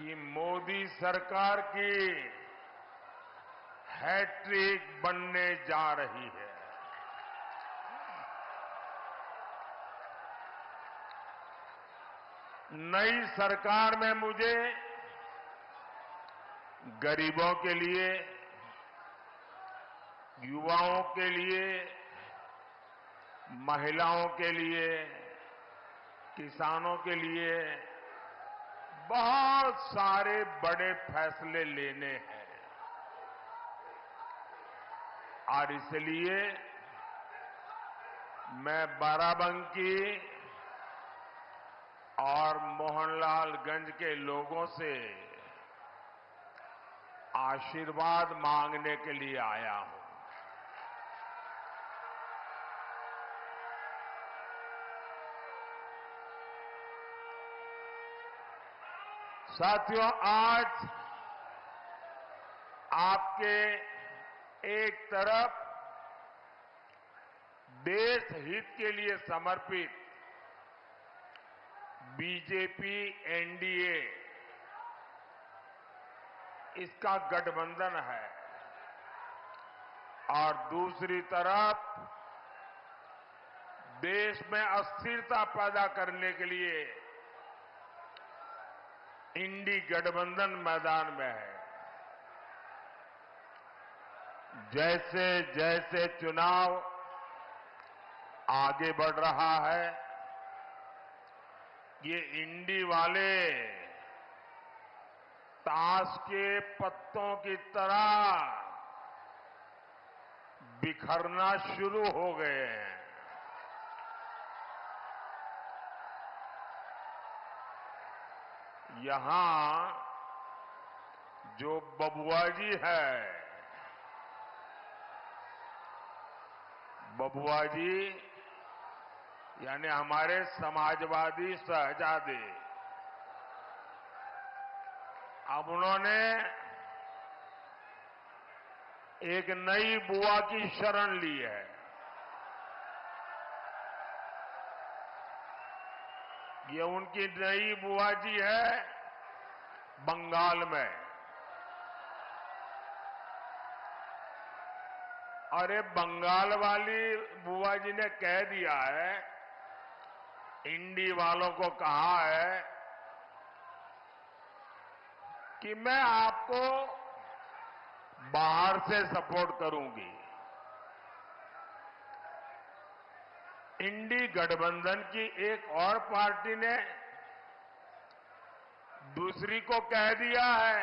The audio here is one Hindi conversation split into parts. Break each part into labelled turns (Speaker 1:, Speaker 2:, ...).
Speaker 1: कि मोदी सरकार की हैट्रिक बनने जा रही है। नई सरकार में मुझे गरीबों के लिए, युवाओं के लिए, महिलाओं के लिए, किसानों के लिए बहुत सारे बड़े फैसले लेने हैं और इसलिए मैं बाराबंकी और मोहनलालगंज के लोगों से आशीर्वाद मांगने के लिए आया हूं। साथियों, आज आपके एक तरफ देश हित के लिए समर्पित बीजेपी एनडीए इसका गठबंधन है और दूसरी तरफ देश में अस्थिरता पैदा करने के लिए इंडी गठबंधन मैदान में है। जैसे जैसे चुनाव आगे बढ़ रहा है, ये इंडी वाले ताश के पत्तों की तरह बिखरना शुरू हो गए हैं। यहां जो बबुआजी है, बबुआजी यानी हमारे समाजवादी शहजादे, अब उन्होंने एक नई बुआ की शरण ली है। ये उनकी नई बुआ जी है बंगाल में। और ये बंगाल वाली बुआ जी ने कह दिया है, इंडी वालों को कहा है कि मैं आपको बाहर से सपोर्ट करूंगी। इंडी गठबंधन की एक और पार्टी ने दूसरी को कह दिया है,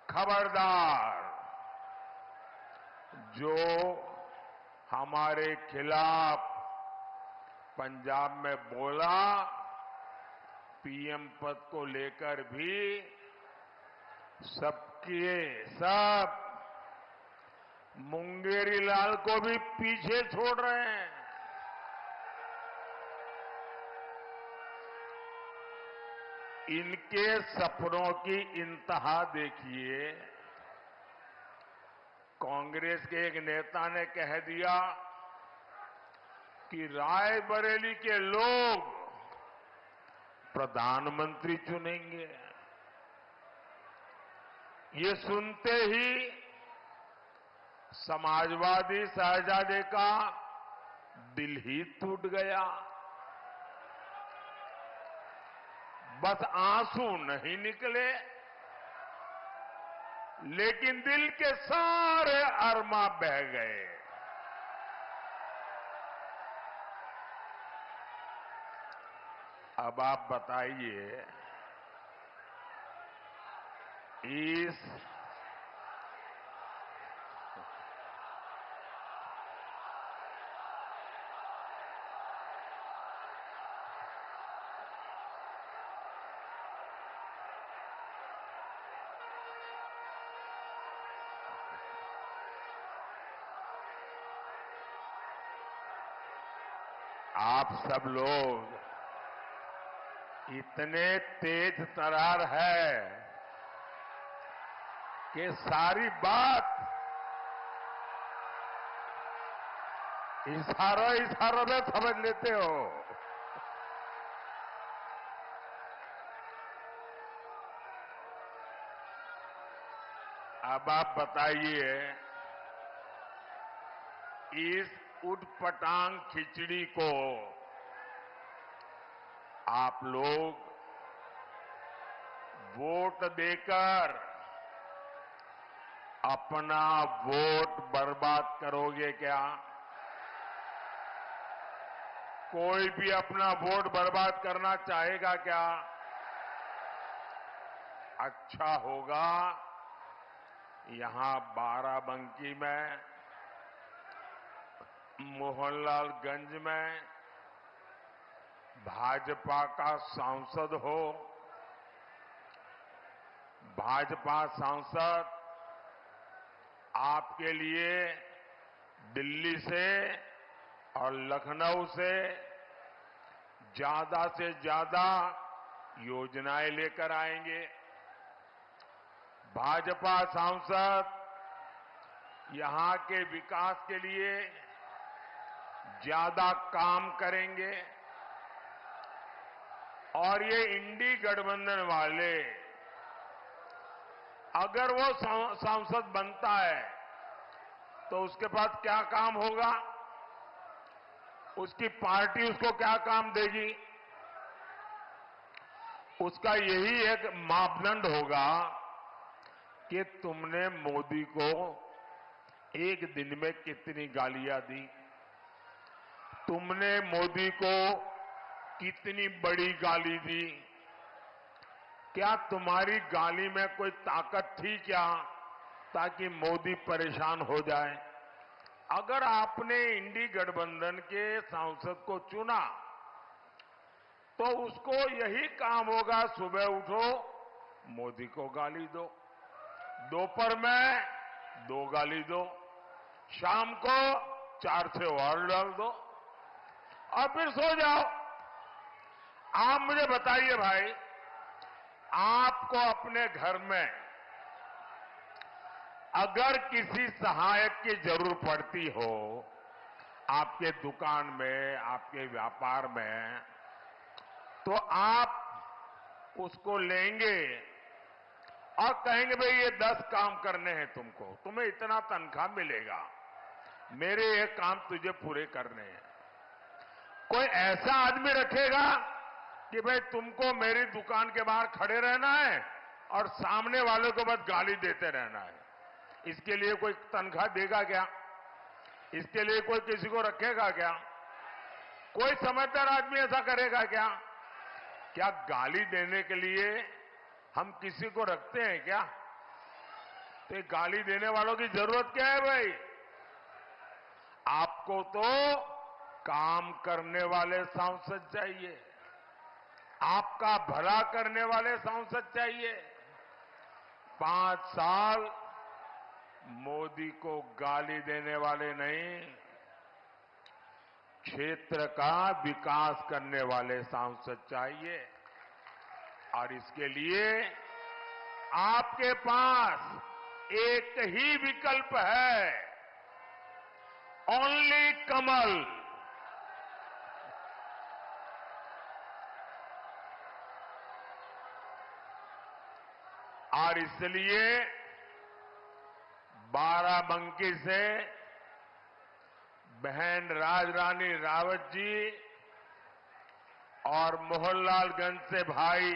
Speaker 1: खबरदार, जो हमारे खिलाफ पंजाब में बोला, पीएम पद को लेकर भी सबके सब मुंगेरी लाल को भी पीछे छोड़ रहे हैं। इनके सपनों की इंतहा देखिए। कांग्रेस के एक नेता ने कह दिया कि रायबरेली के लोग प्रधानमंत्री चुनेंगे। ये सुनते ही समाजवादी शहजादे का दिल ही टूट गया। बस आंसू नहीं निकले, लेकिन दिल के सारे अरमा बह गए। अब आप बताइए, इस आप सब लोग इतने तेज तरार है कि सारी बात इशारों में समझ लेते हो। अब आप बताइए, इस उटपटांग खिचड़ी को आप लोग वोट देकर अपना वोट बर्बाद करोगे क्या? कोई भी अपना वोट बर्बाद करना चाहेगा क्या? अच्छा होगा यहां बाराबंकी में, मोहनलालगंज में भाजपा का सांसद हो, भाजपा सांसद आपके लिए दिल्ली से और लखनऊ से ज्यादा योजनाएं लेकर आएंगे। भाजपा सांसद यहां के विकास के लिए ज्यादा काम करेंगे और ये इंडी गठबंधन वाले अगर वो सांसद बनता है तो उसके पास क्या काम होगा? उसकी पार्टी उसको क्या काम देगी? उसका यही एक मापदंड होगा कि तुमने मोदी को एक दिन में कितनी गालियां दी, तुमने मोदी को कितनी बड़ी गाली दी, क्या तुम्हारी गाली में कोई ताकत थी क्या ताकि मोदी परेशान हो जाए? अगर आपने इंडी गठबंधन के सांसद को चुना तो उसको यही काम होगा, सुबह उठो मोदी को गाली दो, दोपहर में 2 गाली दो, शाम को 4 से और डाल दो और फिर सो जाओ। आप मुझे बताइए भाई, आपको अपने घर में अगर किसी सहायक की जरूरत पड़ती हो, आपके दुकान में, आपके व्यापार में, तो आप उसको लेंगे और कहेंगे भाई ये 10 काम करने हैं तुमको, तुम्हें इतना तनख्वाह मिलेगा, मेरे ये काम तुझे पूरे करने हैं। कोई ऐसा आदमी रखेगा कि भाई तुमको मेरी दुकान के बाहर खड़े रहना है और सामने वालों को बस गाली देते रहना है? इसके लिए कोई तनख्वाह देगा क्या? इसके लिए कोई किसी को रखेगा क्या? कोई समझदार आदमी ऐसा करेगा क्या? क्या गाली देने के लिए हम किसी को रखते हैं क्या? तो ये गाली देने वालों की जरूरत क्या है भाई? आपको तो काम करने वाले सांसद चाहिए, आपका भला करने वाले सांसद चाहिए। 5 साल मोदी को गाली देने वाले नहीं, क्षेत्र का विकास करने वाले सांसद चाहिए। और इसके लिए आपके पास एक ही विकल्प है, ओनली कमल। और इसलिए बाराबंकी से बहन राजरानी रावत जी और मोहनलालगंज से भाई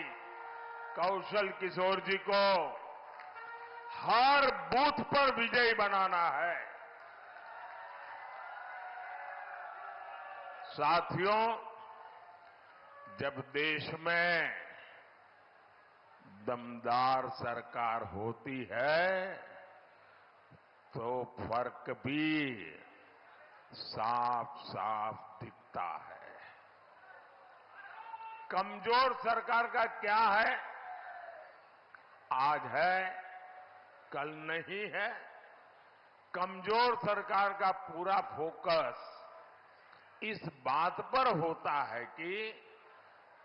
Speaker 1: कौशल किशोर जी को हर बूथ पर विजयी बनाना है। साथियों, जब देश में दमदार सरकार होती है तो फर्क भी साफ साफ दिखता है। कमजोर सरकार का क्या है? आज है, कल नहीं है। कमजोर सरकार का पूरा फोकस इस बात पर होता है कि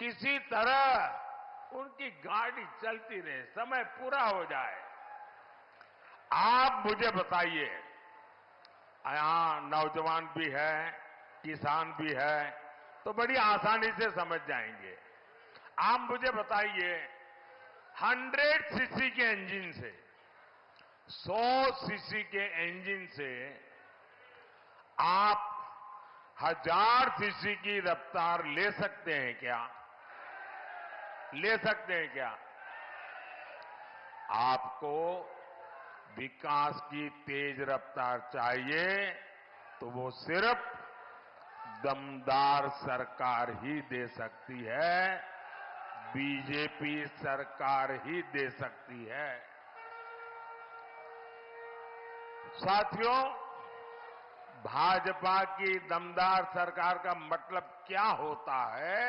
Speaker 1: किसी तरह उनकी गाड़ी चलती रहे, समय पूरा हो जाए। आप मुझे बताइए, यहां नौजवान भी है, किसान भी है, तो बड़ी आसानी से समझ जाएंगे। आप मुझे बताइए, 100 सीसी के इंजन से 100 सीसी के इंजन से आप 1000 सीसी की रफ्तार ले सकते हैं क्या? ले सकते हैं क्या? आपको विकास की तेज रफ्तार चाहिए तो वो सिर्फ दमदार सरकार ही दे सकती है, बीजेपी सरकार ही दे सकती है। साथियों, भाजपा की दमदार सरकार का मतलब क्या होता है,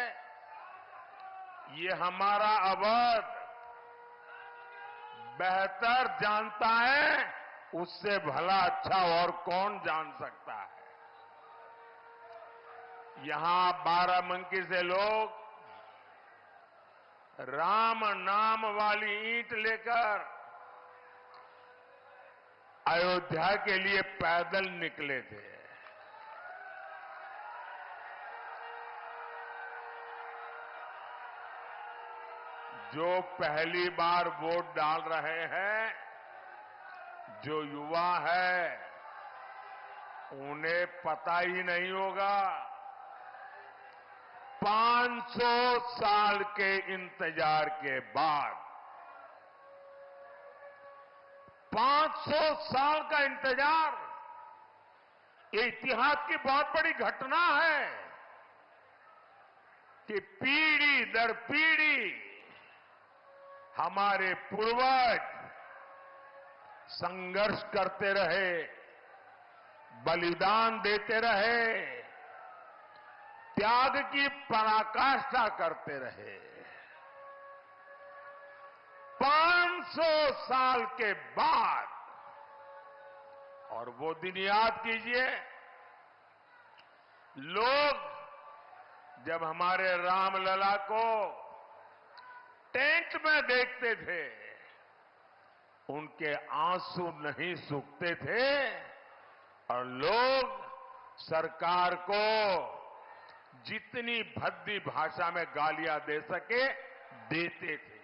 Speaker 1: ये हमारा अवध बेहतर जानता है, उससे भला अच्छा और कौन जान सकता है। यहां बाराबंकी से लोग राम नाम वाली ईंट लेकर अयोध्या के लिए पैदल निकले थे। जो पहली बार वोट डाल रहे हैं, जो युवा है, उन्हें पता ही नहीं होगा 500 साल के इंतजार के बाद, 500 साल का इंतजार, ये इतिहास की बहुत बड़ी घटना है कि पीढ़ी दर पीढ़ी हमारे पूर्वज संघर्ष करते रहे, बलिदान देते रहे, त्याग की पराकाष्ठा करते रहे। 500 साल के बाद, और वो दिन याद कीजिए, लोग जब हमारे रामलला को टेंट में देखते थे, उनके आंसू नहीं सूखते थे और लोग सरकार को जितनी भद्दी भाषा में गालियां दे सके देते थे।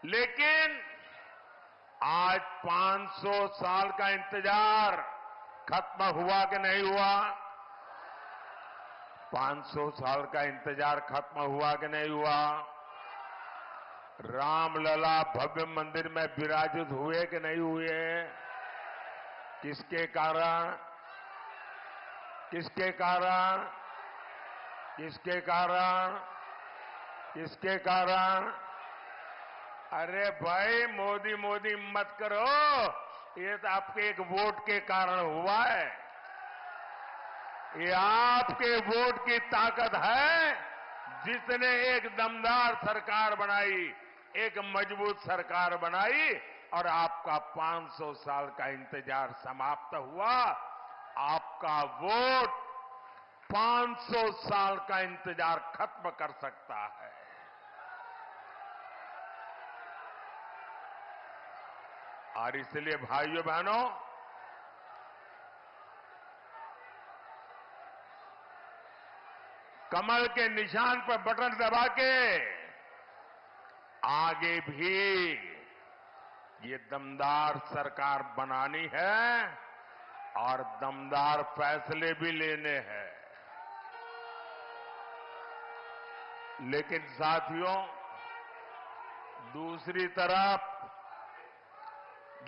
Speaker 1: लेकिन आज 500 साल का इंतजार खत्म हुआ कि नहीं हुआ? 500 साल का इंतजार खत्म हुआ कि नहीं हुआ? रामलला भव्य मंदिर में विराजित हुए कि नहीं हुए? किसके कारण? किसके कारण? किसके कारण? किसके कारण? अरे भाई, मोदी मोदी मत करो, ये तो आपके एक वोट के कारण हुआ है। ये आपके वोट की ताकत है, जिसने एक दमदार सरकार बनाई, एक मजबूत सरकार बनाई और आपका 500 साल का इंतजार समाप्त हुआ। आपका वोट 500 साल का इंतजार खत्म कर सकता है। और इसलिए भाइयों बहनों, कमल के निशान पर बटन दबा के आगे भी ये दमदार सरकार बनानी है और दमदार फैसले भी लेने हैं। लेकिन साथियों, दूसरी तरफ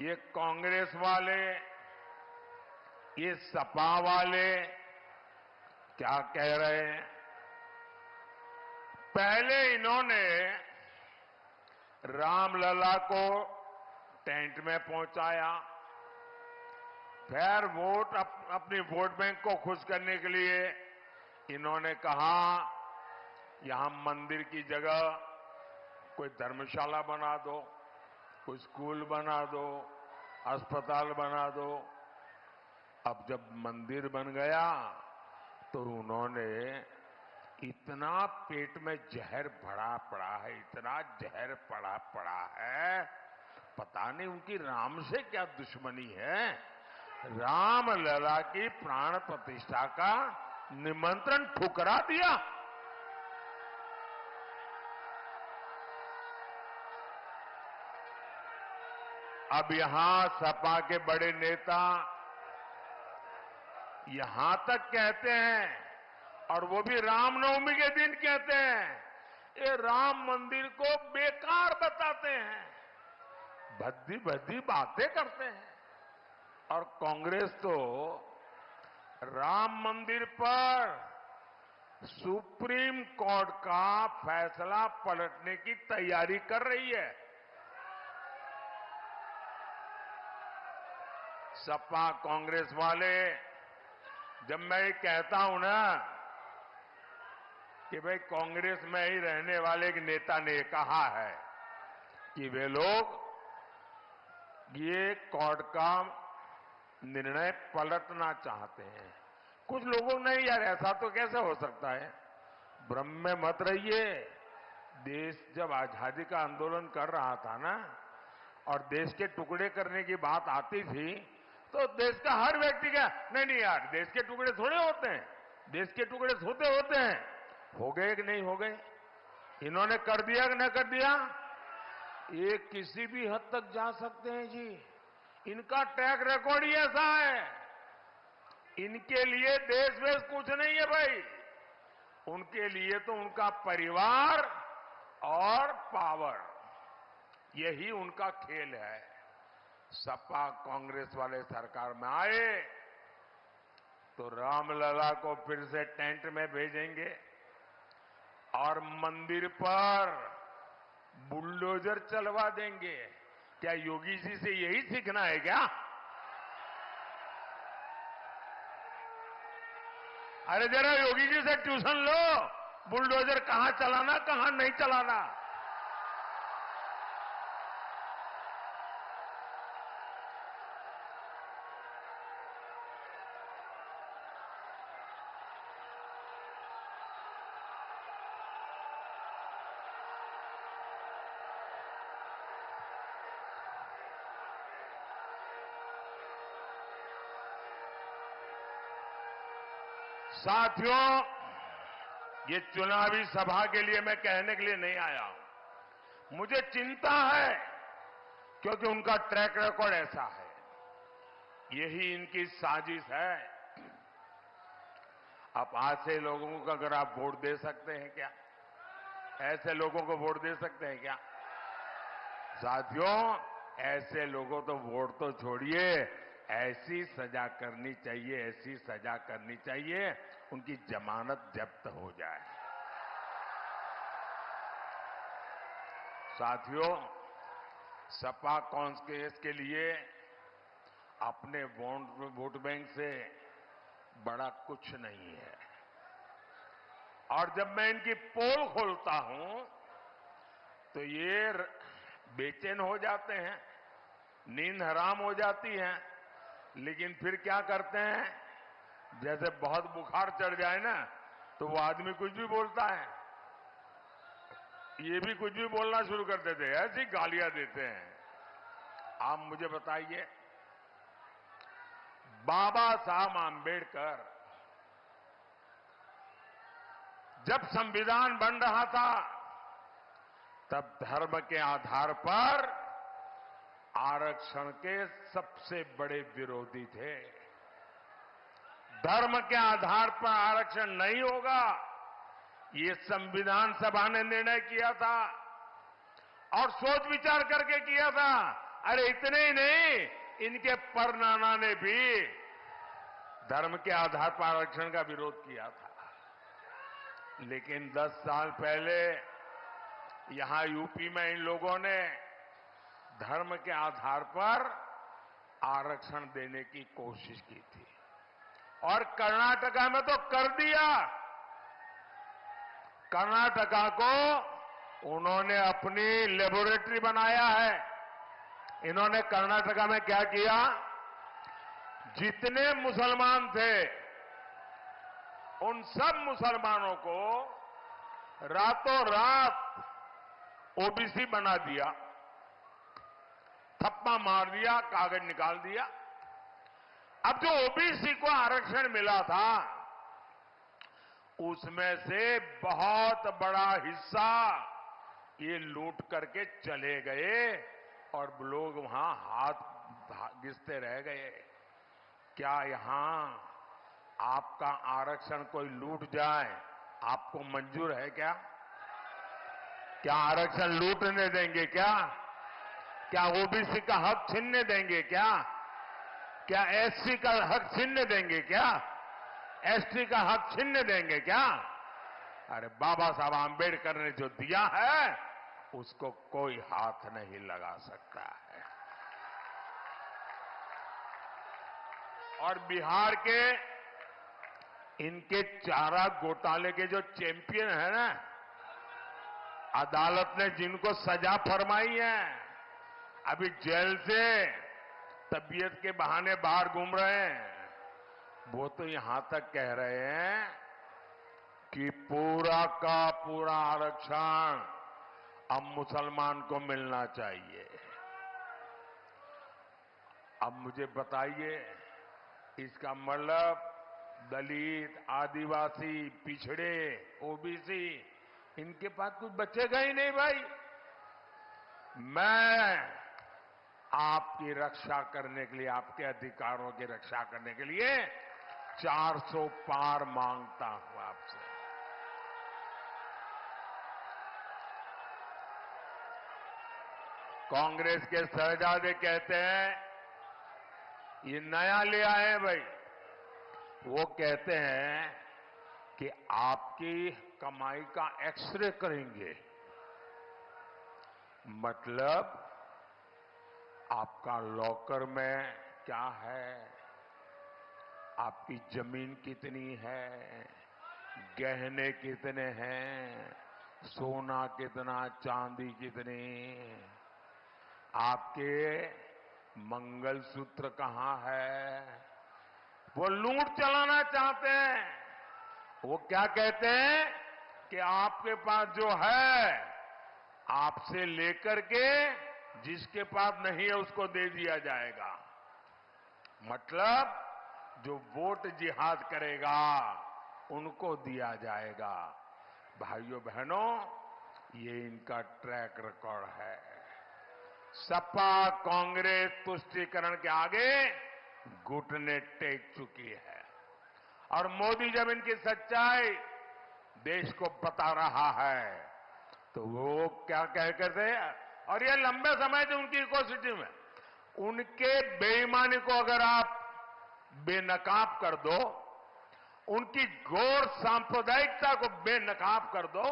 Speaker 1: ये कांग्रेस वाले, ये सपा वाले क्या कह रहे हैं? पहले इन्होंने रामलला को टेंट में पहुंचाया, फिर अपनी वोट बैंक को खुश करने के लिए इन्होंने कहा यहां मंदिर की जगह कोई धर्मशाला बना दो, कोई स्कूल बना दो, अस्पताल बना दो। अब जब मंदिर बन गया तो उन्होंने इतना पेट में जहर भरा पड़ा है, इतना जहर पड़ा है, पता नहीं उनकी राम से क्या दुश्मनी है। रामलला की प्राण प्रतिष्ठा का निमंत्रण ठुकरा दिया। अब यहां सपा के बड़े नेता यहां तक कहते हैं, और वो भी रामनवमी के दिन कहते हैं, ये राम मंदिर को बेकार बताते हैं, भद्दी भद्दी बातें करते हैं। और कांग्रेस तो राम मंदिर पर सुप्रीम कोर्ट का फैसला पलटने की तैयारी कर रही है। सपा कांग्रेस वाले, जब मैं ये कहता हूं ना कि भाई कांग्रेस में ही रहने वाले एक नेता ने कहा है कि वे लोग ये कोर्ट का निर्णय पलटना चाहते हैं। कुछ लोगों नहीं, यार ऐसा तो कैसे हो सकता है, भ्रम में मत रहिए। देश जब आजादी का आंदोलन कर रहा था ना, और देश के टुकड़े करने की बात आती थी, तो देश का हर व्यक्ति का नहीं यार, देश के टुकड़े थोड़े होते हैं, देश के टुकड़े होते हैं। हो गए कि नहीं हो गए? इन्होंने कर दिया कि नहीं कर दिया? ये किसी भी हद तक जा सकते हैं जी, इनका ट्रैक रिकॉर्ड ही ऐसा है। इनके लिए देश वेश कुछ नहीं है भाई, उनके लिए तो उनका परिवार और पावर, यही उनका खेल है। सपा कांग्रेस वाले सरकार में आए तो रामलला को फिर से टेंट में भेजेंगे और मंदिर पर बुलडोजर चलवा देंगे। क्या योगी जी से यही सीखना है क्या? अरे जरा योगी जी से ट्यूशन लो, बुलडोजर कहां चलाना कहां नहीं चलाना। साथियों, ये चुनावी सभा के लिए मैं कहने के लिए नहीं आया हूं, मुझे चिंता है, क्योंकि उनका ट्रैक रिकॉर्ड ऐसा है, यही इनकी साजिश है। आप ऐसे लोगों को अगर आप वोट दे सकते हैं क्या? ऐसे लोगों को वोट दे सकते हैं क्या? साथियों, ऐसे लोगों तो वोट तो छोड़िए, ऐसी सजा करनी चाहिए, ऐसी सजा करनी चाहिए, उनकी जमानत जब्त हो जाए। साथियों, सपा कांग्रेस के लिए अपने वोट बैंक से बड़ा कुछ नहीं है। और जब मैं इनकी पोल खोलता हूं तो ये बेचैन हो जाते हैं, नींद हराम हो जाती है, लेकिन फिर क्या करते हैं, जैसे बहुत बुखार चढ़ जाए ना तो वो आदमी कुछ भी बोलता है, ये भी कुछ भी बोलना शुरू कर देते हैं, ऐसी गालियां देते हैं। आप मुझे बताइए, बाबा साहब आंबेडकर जब संविधान बन रहा था तब धर्म के आधार पर आरक्षण के सबसे बड़े विरोधी थे। धर्म के आधार पर आरक्षण नहीं होगा, ये संविधान सभा ने निर्णय किया था और सोच विचार करके किया था। अरे इतने ही नहीं, इनके परनाना ने भी धर्म के आधार पर आरक्षण का विरोध किया था। लेकिन 10 साल पहले यहां यूपी में इन लोगों ने धर्म के आधार पर आरक्षण देने की कोशिश की थी, और कर्नाटका में तो कर दिया। कर्नाटका को उन्होंने अपनी लेबोरेटरी बनाया है। इन्होंने कर्नाटका में क्या किया, जितने मुसलमान थे उन सब मुसलमानों को रातों रात ओबीसी बना दिया, थप्पा मार दिया, कागज निकाल दिया। अब जो ओबीसी को आरक्षण मिला था उसमें से बहुत बड़ा हिस्सा ये लूट करके चले गए और लोग वहां हाथ घिसते रह गए। क्या यहां आपका आरक्षण कोई लूट जाए आपको मंजूर है क्या? क्या आरक्षण लूटने देंगे क्या? क्या ओबीसी का हक छीनने देंगे क्या? क्या एससी का हक छीनने देंगे क्या? एसटी का हक छीनने देंगे क्या? अरे बाबा साहब आंबेडकर ने जो दिया है उसको कोई हाथ नहीं लगा सकता है। और बिहार के इनके चारा घोटाले के जो चैंपियन है ना, अदालत ने जिनको सजा फरमाई है, अभी जेल से तबीयत के बहाने बाहर घूम रहे हैं, वो तो यहां तक कह रहे हैं कि पूरा का पूरा आरक्षण अब मुसलमान को मिलना चाहिए। अब मुझे बताइए, इसका मतलब दलित, आदिवासी, पिछड़े, ओबीसी, इनके पास कुछ बचेगा ही नहीं भाई। मैं आपकी रक्षा करने के लिए, आपके अधिकारों की रक्षा करने के लिए 400 पार मांगता हूं आपसे। कांग्रेस के शहजादे कहते हैं ये नया ले आए भाई। वो कहते हैं कि आपकी कमाई का एक्सरे करेंगे, मतलब आपका लॉकर में क्या है, आपकी जमीन कितनी है, गहने कितने हैं, सोना कितना, चांदी कितनी, आपके मंगलसूत्र कहां है। वो लूट चलाना चाहते हैं। वो क्या कहते हैं कि आपके पास जो है आपसे लेकर के जिसके पास नहीं है उसको दे दिया जाएगा। मतलब जो वोट जिहाद करेगा उनको दिया जाएगा। भाइयों बहनों, ये इनका ट्रैक रिकॉर्ड है। सपा कांग्रेस तुष्टीकरण के आगे घुटने टेक चुकी है। और मोदी जब इनकी सच्चाई देश को बता रहा है तो वो क्या कह करते हैं, और ये लंबे समय से उनकी इकोसिस्टम में, उनके बेईमानी को अगर आप बेनकाब कर दो, उनकी घोर सांप्रदायिकता को बेनकाब कर दो,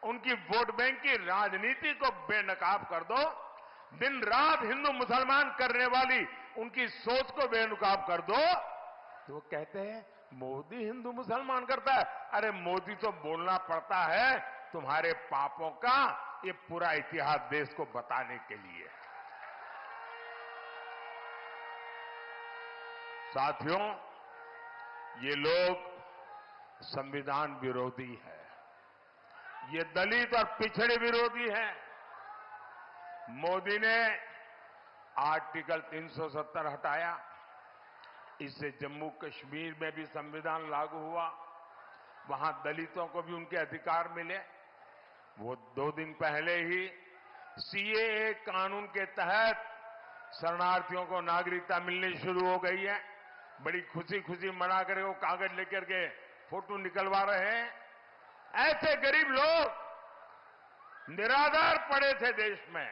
Speaker 1: उनकी वोट बैंक की राजनीति को बेनकाब कर दो, दिन रात हिंदू मुसलमान करने वाली उनकी सोच को बेनकाब कर दो, तो वो कहते हैं मोदी हिंदू मुसलमान करता है। अरे मोदी तो बोलना पड़ता है तुम्हारे पापों का ये पूरा इतिहास देश को बताने के लिए। साथियों, ये लोग संविधान विरोधी है, ये दलित और पिछड़े विरोधी है। मोदी ने आर्टिकल 370 हटाया, इससे जम्मू कश्मीर में भी संविधान लागू हुआ, वहां दलितों को भी उनके अधिकार मिले। वो 2 दिन पहले ही सीएए कानून के तहत शरणार्थियों को नागरिकता मिलनी शुरू हो गई है। बड़ी खुशी खुशी मना कर वो कागज लेकर के फोटो निकलवा रहे हैं। ऐसे गरीब लोग निराधार पड़े थे देश में,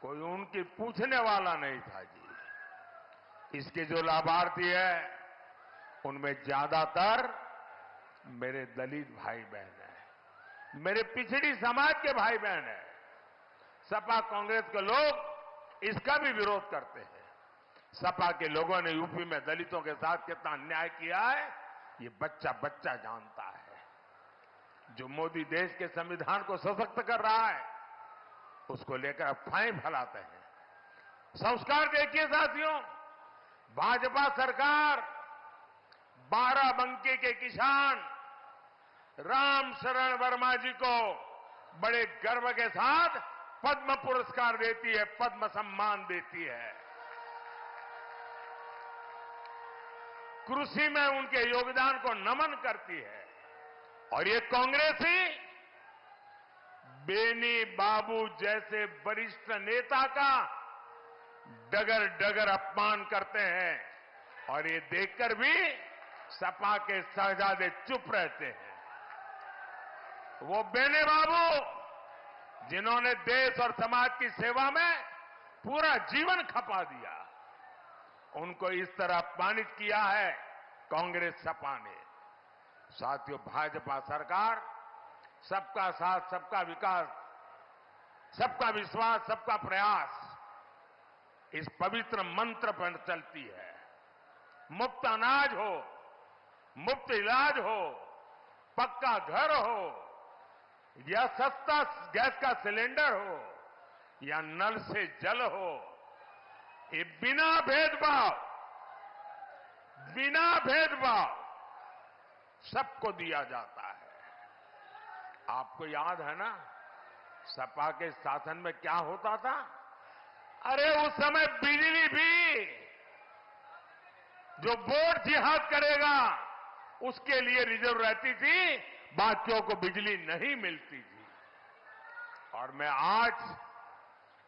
Speaker 1: कोई उनकी पूछने वाला नहीं था जी। इसके जो लाभार्थी है उनमें ज्यादातर मेरे दलित भाई बहन हैं, मेरे पिछड़ी समाज के भाई बहन हैं। सपा कांग्रेस के लोग इसका भी विरोध करते हैं। सपा के लोगों ने यूपी में दलितों के साथ कितना अन्याय किया है ये बच्चा बच्चा जानता है। जो मोदी देश के संविधान को सशक्त कर रहा है उसको लेकर अफवाहें फैलाते हैं। संस्कार देखिए साथियों, भाजपा सरकार बाराबंकी के किसान राम शरण वर्मा जी को बड़े गर्व के साथ पद्म पुरस्कार देती है, पद्म सम्मान देती है। कृषि में उनके योगदान को नमन करती है। और ये कांग्रेस ही बेनी बाबू जैसे वरिष्ठ नेता का डगर डगर अपमान करते हैं और ये देखकर भी सपा के शहजादे चुप रहते हैं। वो बेनी बाबू जिन्होंने देश और समाज की सेवा में पूरा जीवन खपा दिया, उनको इस तरह अपमानित किया है कांग्रेस सपा ने। साथियों, भाजपा सरकार सबका साथ, सबका विकास, सबका विश्वास, सबका प्रयास, इस पवित्र मंत्र पर चलती है। मुफ्त अनाज हो, मुफ्त इलाज हो, पक्का घर हो या सस्ता गैस का सिलेंडर हो या नल से जल हो, ये बिना भेदभाव सबको दिया जाता है। आपको याद है ना, सपा के शासन में क्या होता था? अरे उस समय बिजली भी जो वोट जिहाद करेगा उसके लिए रिजर्व रहती थी, बाकियों को बिजली नहीं मिलती थी। और मैं आज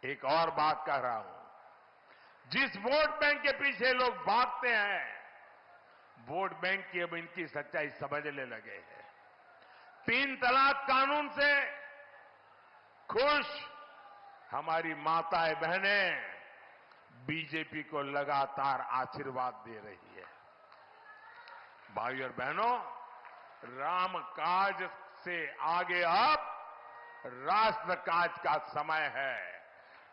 Speaker 1: एक और बात कह रहा हूं, जिस वोट बैंक के पीछे लोग भागते हैं, वोट बैंक की अब इनकी सच्चाई समझने लगे हैं। 3 तलाक कानून से खुश हमारी माताएं बहनें बीजेपी को लगातार आशीर्वाद दे रही है। भाइयों और बहनों, राम काज से आगे अब राष्ट्र काज का समय है।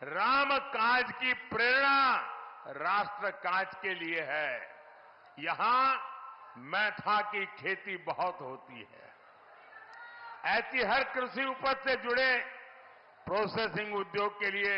Speaker 1: राम काज की प्रेरणा राष्ट्र काज के लिए है। यहां मैठा की खेती बहुत होती है। ऐसी हर कृषि उपज से जुड़े प्रोसेसिंग उद्योग के लिए